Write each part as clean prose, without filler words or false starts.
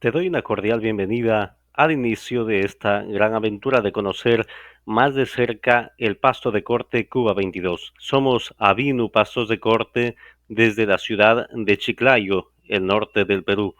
Te doy una cordial bienvenida al inicio de esta gran aventura de conocer más de cerca el pasto de corte Cuba 22. Somos Avinu Pastos de Corte desde la ciudad de Chiclayo, el norte del Perú.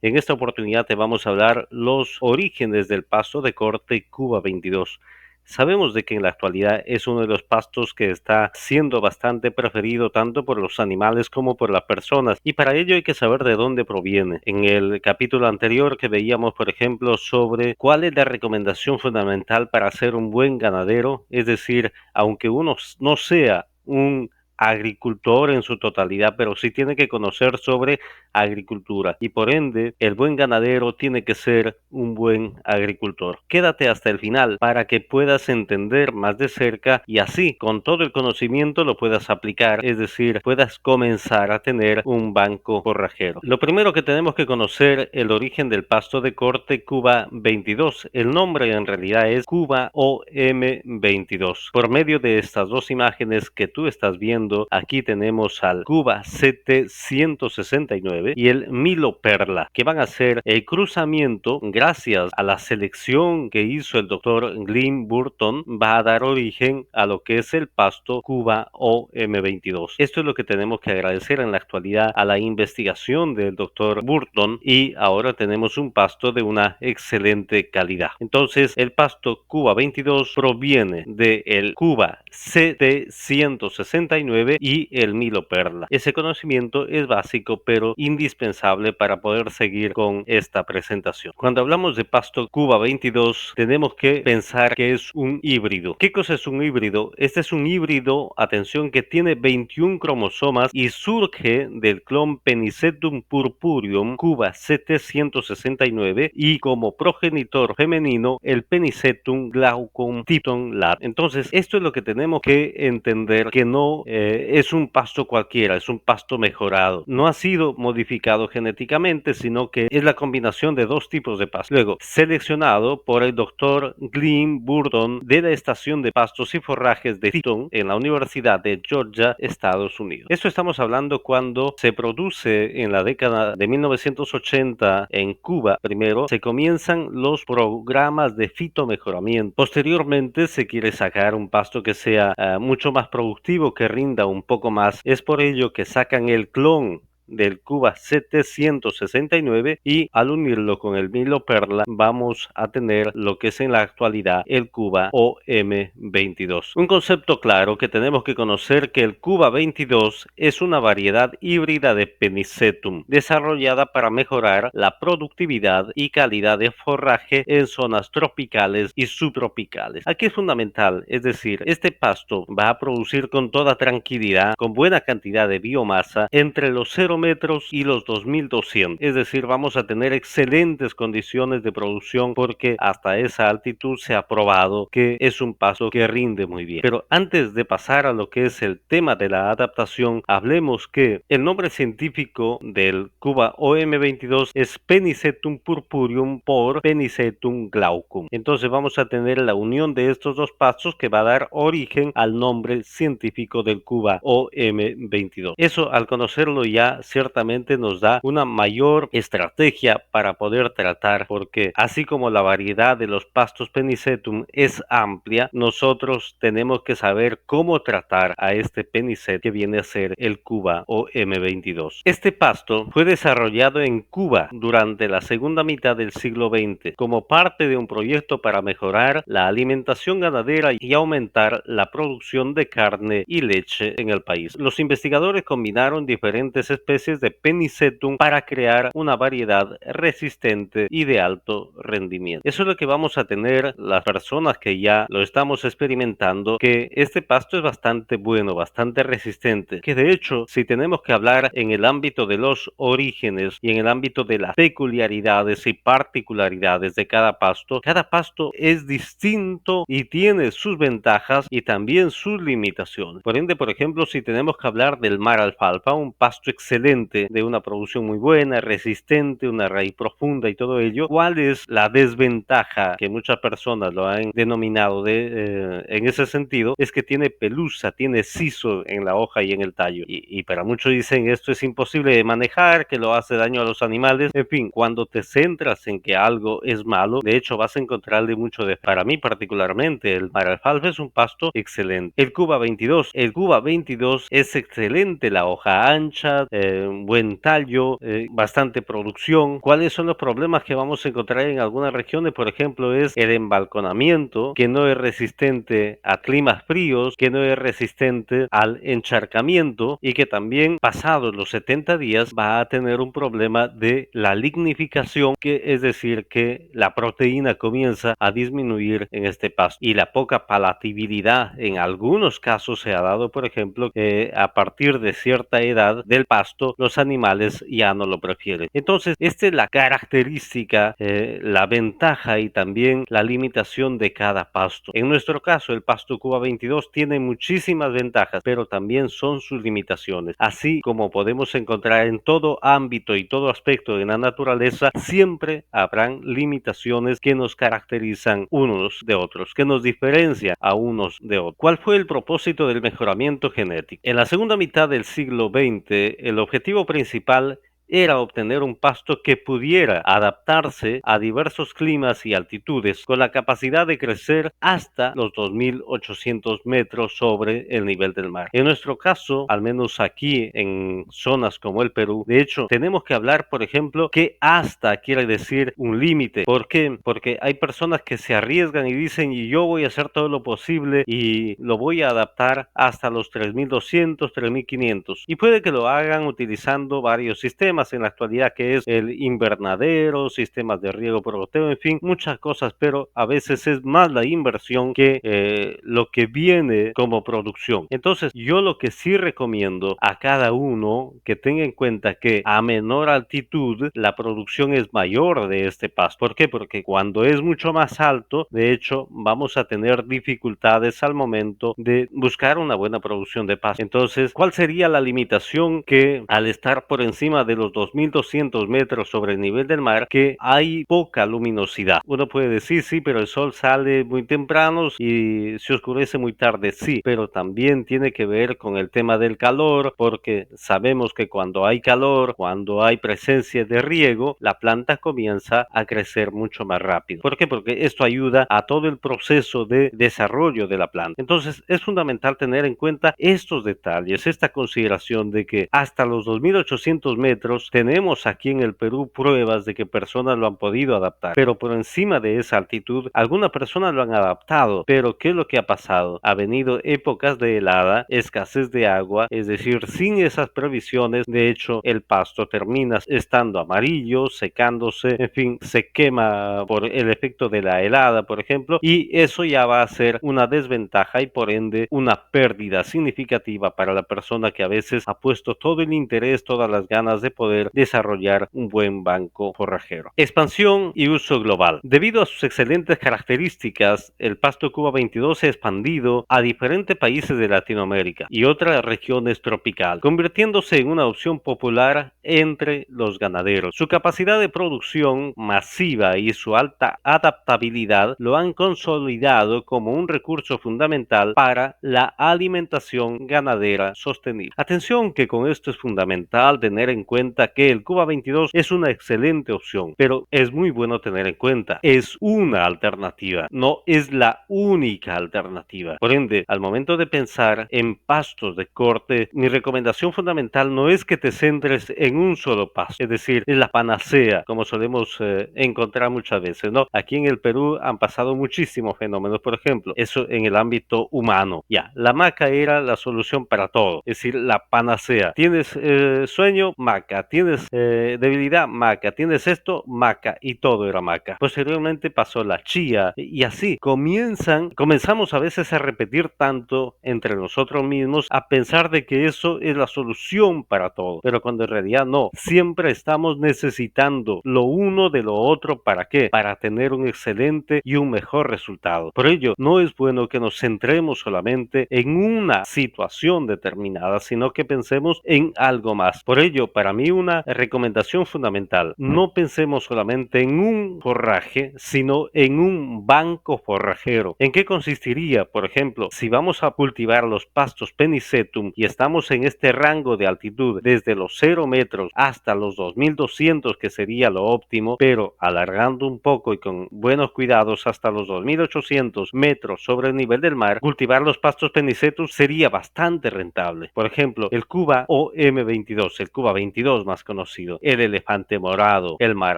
En esta oportunidad te vamos a hablar los orígenes del pasto de corte Cuba 22. Sabemos de que en la actualidad es uno de los pastos que está siendo bastante preferido tanto por los animales como por las personas, y para ello hay que saber de dónde proviene. En el capítulo anterior que veíamos, por ejemplo, sobre cuál es la recomendación fundamental para ser un buen ganadero, es decir, aunque uno no sea un agricultor en su totalidad, pero sí tiene que conocer sobre agricultura, y por ende el buen ganadero tiene que ser un buen agricultor. Quédate hasta el final para que puedas entender más de cerca y así con todo el conocimiento lo puedas aplicar, es decir, puedas comenzar a tener un banco forrajero. Lo primero que tenemos que conocer el origen del pasto de corte Cuba 22. El nombre en realidad es Cuba OM22. Por medio de estas dos imágenes que tú estás viendo, aquí tenemos al Cuba CT169 y el Milo Perla, que van a ser el cruzamiento gracias a la selección que hizo el doctor Glyn Burton, va a dar origen a lo que es el pasto Cuba OM22. Esto es lo que tenemos que agradecer en la actualidad a la investigación del doctor Burton, y ahora tenemos un pasto de una excelente calidad. Entonces, el pasto Cuba 22 proviene del Cuba CT169 y el Milo Perla. Ese conocimiento es básico pero indispensable para poder seguir con esta presentación. Cuando hablamos de pasto Cuba 22, tenemos que pensar que es un híbrido. ¿Qué cosa es un híbrido? Este es un híbrido, atención, que tiene 21 cromosomas y surge del clon Penicetum purpureum Cuba CT169 y como progenitor femenino el Penicetum glaucum tipton lat. Entonces, esto es lo que tenemos que entender, que no es un pasto cualquiera, es un pasto mejorado. No ha sido modificado genéticamente, sino que es la combinación de dos tipos de pasto. Luego, seleccionado por el doctor Glyn Burton de la estación de pastos y forrajes de Tipton en la Universidad de Georgia, Estados Unidos. Esto estamos hablando cuando se produce en la década de 1980 en Cuba. Primero se comienzan los programas de fitomejoramiento. Posteriormente se quiere sacar un pasto que sea mucho más productivo, que rinda un poco más. Es por ello que sacan el clon del Cuba CT169 y al unirlo con el Milo Perla vamos a tener lo que es en la actualidad el Cuba OM22. Un concepto claro que tenemos que conocer, que el Cuba 22 es una variedad híbrida de Penicetum desarrollada para mejorar la productividad y calidad de forraje en zonas tropicales y subtropicales. Aquí es fundamental, es decir, este pasto va a producir con toda tranquilidad, con buena cantidad de biomasa entre los 0 metros y los 2200, es decir, vamos a tener excelentes condiciones de producción porque hasta esa altitud se ha probado que es un pasto que rinde muy bien. Pero antes de pasar a lo que es el tema de la adaptación, hablemos que el nombre científico del Cuba OM22 es Penicetum purpureum por Penicetum glaucum. Entonces vamos a tener la unión de estos dos pastos que va a dar origen al nombre científico del Cuba OM22. Eso, al conocerlo ya, ciertamente nos da una mayor estrategia para poder tratar, porque así como la variedad de los pastos Penicetum es amplia, nosotros tenemos que saber cómo tratar a este Penicet que viene a ser el Cuba OM22. Este pasto fue desarrollado en Cuba durante la segunda mitad del siglo XX como parte de un proyecto para mejorar la alimentación ganadera y aumentar la producción de carne y leche en el país. Los investigadores combinaron diferentes especies de Penicetum para crear una variedad resistente y de alto rendimiento. Eso es lo que vamos a tener las personas que ya lo estamos experimentando, que este pasto es bastante bueno, bastante resistente, que de hecho, si tenemos que hablar en el ámbito de los orígenes y en el ámbito de las peculiaridades y particularidades de cada pasto es distinto y tiene sus ventajas y también sus limitaciones. Por ende, por ejemplo, si tenemos que hablar del mar alfalfa, un pasto excelente excelente, de una producción muy buena, resistente, una raíz profunda y todo ello. ¿Cuál es la desventaja que muchas personas lo han denominado en ese sentido? Es que tiene pelusa, tiene siso en la hoja y en el tallo. Y para muchos dicen esto es imposible de manejar, que lo hace daño a los animales. En fin, cuando te centras en que algo es malo, de hecho vas a encontrarle mucho de... Para mí particularmente, el alfalfa es un pasto excelente. El Cuba 22 es excelente, la hoja ancha, buen tallo, bastante producción. ¿Cuáles son los problemas que vamos a encontrar en algunas regiones? Por ejemplo, es el embalconamiento, que no es resistente a climas fríos, que no es resistente al encharcamiento y que también pasados los 70 días va a tener un problema de la lignificación, que es decir, que la proteína comienza a disminuir en este pasto y la poca palatabilidad en algunos casos se ha dado, por ejemplo, que a partir de cierta edad del pasto los animales ya no lo prefieren. Entonces, esta es la característica, la ventaja y también la limitación de cada pasto. En nuestro caso, el pasto Cuba 22 tiene muchísimas ventajas, pero también son sus limitaciones. Así como podemos encontrar en todo ámbito y todo aspecto de la naturaleza, siempre habrán limitaciones que nos caracterizan unos de otros, que nos diferencian a unos de otros. ¿Cuál fue el propósito del mejoramiento genético? En la segunda mitad del siglo XX, el objetivo principal era obtener un pasto que pudiera adaptarse a diversos climas y altitudes, con la capacidad de crecer hasta los 2.800 metros sobre el nivel del mar. En nuestro caso, al menos aquí en zonas como el Perú, de hecho, tenemos que hablar, por ejemplo, que hasta quiere decir un límite. ¿Por qué? Porque hay personas que se arriesgan y dicen, y yo voy a hacer todo lo posible y lo voy a adaptar hasta los 3.200, 3.500. Y puede que lo hagan utilizando varios sistemas en la actualidad, que es el invernadero, sistemas de riego por goteo, en fin, muchas cosas, pero a veces es más la inversión que lo que viene como producción. Entonces, yo lo que sí recomiendo a cada uno que tenga en cuenta que a menor altitud la producción es mayor de este pasto. ¿Por qué? Porque cuando es mucho más alto, de hecho, vamos a tener dificultades al momento de buscar una buena producción de pasto. Entonces, ¿cuál sería la limitación? Que al estar por encima de los 2.200 metros sobre el nivel del mar, que hay poca luminosidad. Uno puede decir, sí, pero el sol sale muy temprano y se oscurece muy tarde, sí, pero también tiene que ver con el tema del calor, porque sabemos que cuando hay calor, cuando hay presencia de riego, la planta comienza a crecer mucho más rápido. ¿Por qué? Porque esto ayuda a todo el proceso de desarrollo de la planta. Entonces, es fundamental tener en cuenta estos detalles, esta consideración de que hasta los 2.800 metros tenemos aquí en el Perú pruebas de que personas lo han podido adaptar, pero por encima de esa altitud, algunas personas lo han adaptado, pero ¿qué es lo que ha pasado? Ha venido épocas de helada, escasez de agua, es decir, sin esas previsiones, de hecho, el pasto termina estando amarillo, secándose, en fin, se quema por el efecto de la helada, por ejemplo, y eso ya va a ser una desventaja y por ende una pérdida significativa para la persona que a veces ha puesto todo el interés, todas las ganas de poder desarrollar un buen banco forrajero. Expansión y uso global. Debido a sus excelentes características, el pasto Cuba 22 se ha expandido a diferentes países de Latinoamérica y otras regiones tropicales, convirtiéndose en una opción popular entre los ganaderos. Su capacidad de producción masiva y su alta adaptabilidad lo han consolidado como un recurso fundamental para la alimentación ganadera sostenible. Atención, que con esto es fundamental tener en cuenta que el Cuba 22 es una excelente opción, pero es muy bueno tener en cuenta, es una alternativa, no es la única alternativa. Por ende, al momento de pensar en pastos de corte, mi recomendación fundamental no es que te centres en un solo pasto, es decir, es la panacea, como solemos encontrar muchas veces, ¿no? Aquí en el Perú han pasado muchísimos fenómenos, por ejemplo, eso en el ámbito humano. Ya, la maca era la solución para todo, es decir, la panacea. ¿Tienes sueño? Maca. maca, tienes debilidad, maca, tienes esto, maca, y todo era maca. Posteriormente pasó la chía y así comenzamos a veces a repetir tanto entre nosotros mismos, a pensar de que eso es la solución para todo, pero cuando en realidad no, siempre estamos necesitando lo uno de lo otro. ¿Para qué? Para tener un excelente y un mejor resultado. Por ello, no es bueno que nos centremos solamente en una situación determinada, sino que pensemos en algo más. Por ello, para mí una recomendación fundamental: no pensemos solamente en un forraje, sino en un banco forrajero. ¿En qué consistiría? Por ejemplo, si vamos a cultivar los pastos Penicetum y estamos en este rango de altitud desde los 0 metros hasta los 2200, que sería lo óptimo, pero alargando un poco y con buenos cuidados hasta los 2800 metros sobre el nivel del mar, cultivar los pastos Penicetum sería bastante rentable. Por ejemplo, el Cuba o M22, el Cuba 22 más conocido, el elefante morado, el mar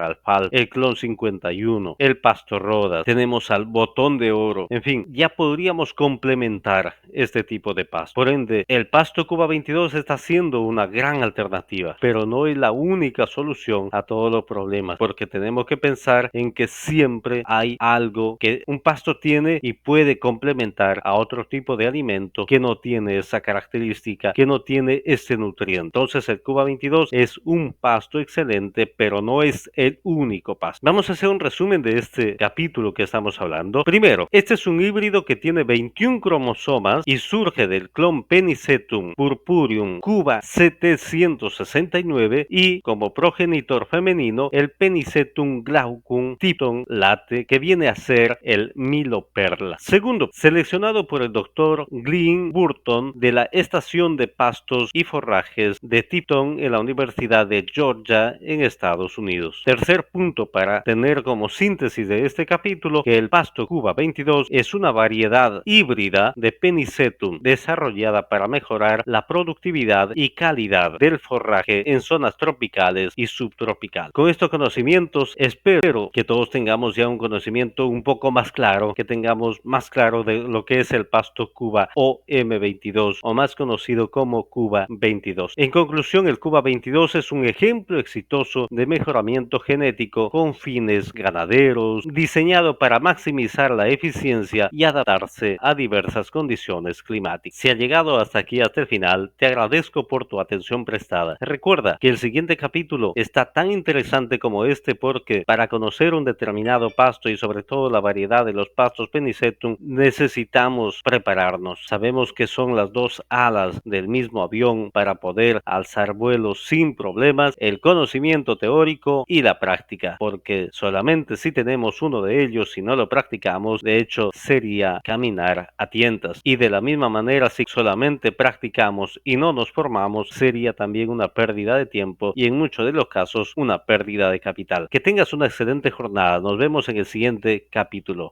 alfalfa, el clon 51, el pasto rodas, tenemos al botón de oro, en fin, ya podríamos complementar este tipo de pasto. Por ende, el pasto Cuba 22 está siendo una gran alternativa, pero no es la única solución a todos los problemas, porque tenemos que pensar en que siempre hay algo que un pasto tiene y puede complementar a otro tipo de alimento que no tiene esa característica, que no tiene ese nutriente. Entonces el Cuba 22 es un pasto excelente, pero no es el único pasto. Vamos a hacer un resumen de este capítulo que estamos hablando. Primero, este es un híbrido que tiene 21 cromosomas y surge del clon Penicetum purpureum Cuba 769 y como progenitor femenino el Penicetum glaucum Tipton late, que viene a ser el Milo Perla. Segundo, seleccionado por el doctor Glyn Burton de la Estación de Pastos y Forrajes de Tipton en la Universidad de Georgia en Estados Unidos. Tercer punto para tener como síntesis de este capítulo, que el pasto Cuba 22 es una variedad híbrida de Penicetum desarrollada para mejorar la productividad y calidad del forraje en zonas tropicales y subtropicales. Con estos conocimientos espero que todos tengamos ya un conocimiento un poco más claro, que tengamos más claro de lo que es el pasto Cuba o M22, o más conocido como Cuba 22. En conclusión, el Cuba 22 es un ejemplo exitoso de mejoramiento genético con fines ganaderos, diseñado para maximizar la eficiencia y adaptarse a diversas condiciones climáticas. Si has llegado hasta aquí, hasta el final, te agradezco por tu atención prestada. Recuerda que el siguiente capítulo está tan interesante como este, porque para conocer un determinado pasto y sobre todo la variedad de los pastos Penicetum necesitamos prepararnos. Sabemos que son las dos alas del mismo avión para poder alzar vuelos sin problemas: el conocimiento teórico y la práctica, porque solamente si tenemos uno de ellos, si no lo practicamos, de hecho sería caminar a tientas. Y de la misma manera, si solamente practicamos y no nos formamos, sería también una pérdida de tiempo y en muchos de los casos una pérdida de capital. Que tengas una excelente jornada. Nos vemos en el siguiente capítulo.